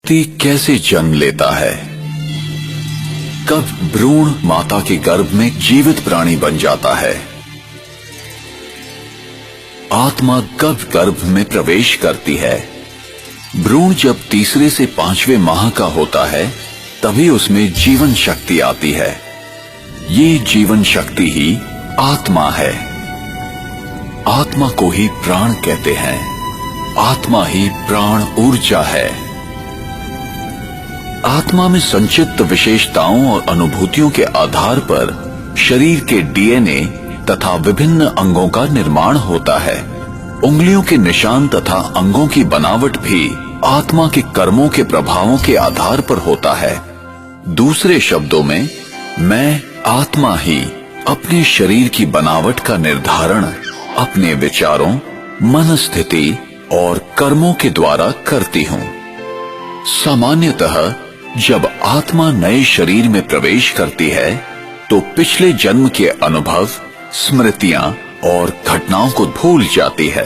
व्यक्ति कैसे जन्म लेता है? कब भ्रूण माता के गर्भ में जीवित प्राणी बन जाता है? आत्मा कब गर्भ में प्रवेश करती है? भ्रूण जब तीसरे से 5वें माह का होता है तभी उसमें जीवन शक्ति आती है। ये जीवन शक्ति ही आत्मा है। आत्मा को ही प्राण कहते हैं। आत्मा ही प्राण ऊर्जा है। आत्मा में संचित विशेषताओं और अनुभूतियों के आधार पर शरीर के डीएनए तथा विभिन्न अंगों का निर्माण होता है। उंगलियों के निशान तथा अंगों की बनावट भी आत्मा के कर्मों के प्रभावों के आधार पर होता है। दूसरे शब्दों में, मैं आत्मा ही अपने शरीर की बनावट का निर्धारण अपने विचारों, मनस्थिति और कर्मों के द्वारा करती हूँ। सामान्यतः जब आत्मा नए शरीर में प्रवेश करती है तो पिछले जन्म के अनुभव, स्मृतियां और घटनाओं को भूल जाती है।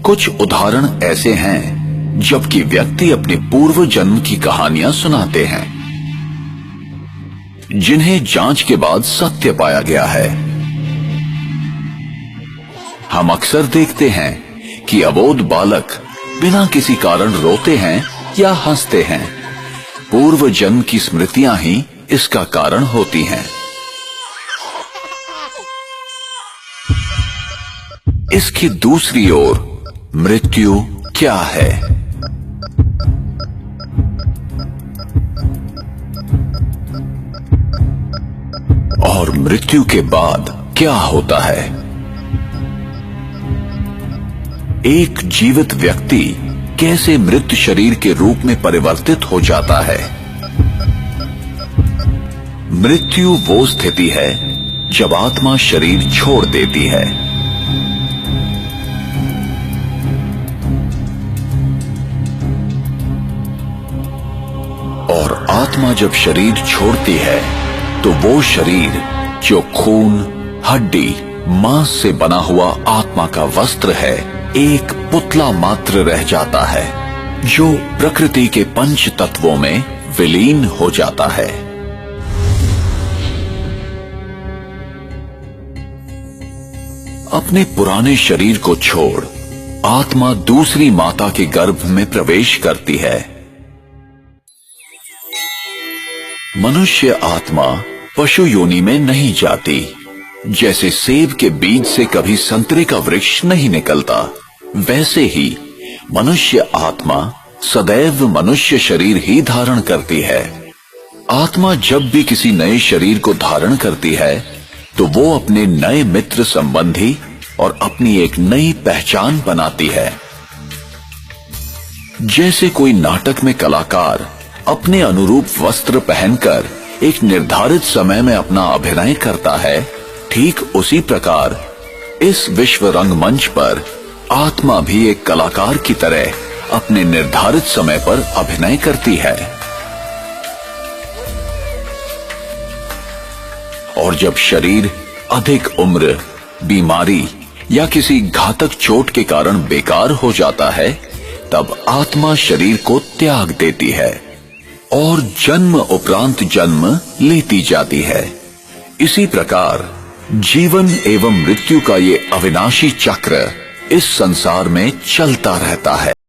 कुछ उदाहरण ऐसे हैं जबकि व्यक्ति अपने पूर्व जन्म की कहानियां सुनाते हैं जिन्हें जांच के बाद सत्य पाया गया है। हम अक्सर देखते हैं कि अबोध बालक बिना किसी कारण रोते हैं या हंसते हैं। पूर्व जन्म की स्मृतियां ही इसका कारण होती हैं। इसकी दूसरी ओर मृत्यु क्या है? और मृत्यु के बाद क्या होता है? एक जीवित व्यक्ति कैसे मृत शरीर के रूप में परिवर्तित हो जाता है? मृत्यु वो स्थिति है जब आत्मा शरीर छोड़ देती है। और आत्मा जब शरीर छोड़ती है तो वो शरीर जो खून, हड्डी, मांस से बना हुआ आत्मा का वस्त्र है, एक पुतला मात्र रह जाता है जो प्रकृति के पंच तत्वों में विलीन हो जाता है। अपने पुराने शरीर को छोड़ आत्मा दूसरी माता के गर्भ में प्रवेश करती है। मनुष्य आत्मा पशु योनि में नहीं जाती। जैसे सेब के बीज से कभी संतरे का वृक्ष नहीं निकलता, वैसे ही मनुष्य आत्मा सदैव मनुष्य शरीर ही धारण करती है। आत्मा जब भी किसी नए शरीर को धारण करती है तो वो अपने नए मित्र, संबंधी और अपनी एक नई पहचान बनाती है। जैसे कोई नाटक में कलाकार अपने अनुरूप वस्त्र पहनकर एक निर्धारित समय में अपना अभिनय करता है, ठीक उसी प्रकार इस विश्व रंगमंच पर आत्मा भी एक कलाकार की तरह अपने निर्धारित समय पर अभिनय करती है। और जब शरीर अधिक उम्र, बीमारी या किसी घातक चोट के कारण बेकार हो जाता है, तब आत्मा शरीर को त्याग देती है और जन्म उपरांत जन्म लेती जाती है। इसी प्रकार जीवन एवं मृत्यु का ये अविनाशी चक्र इस संसार में चलता रहता है।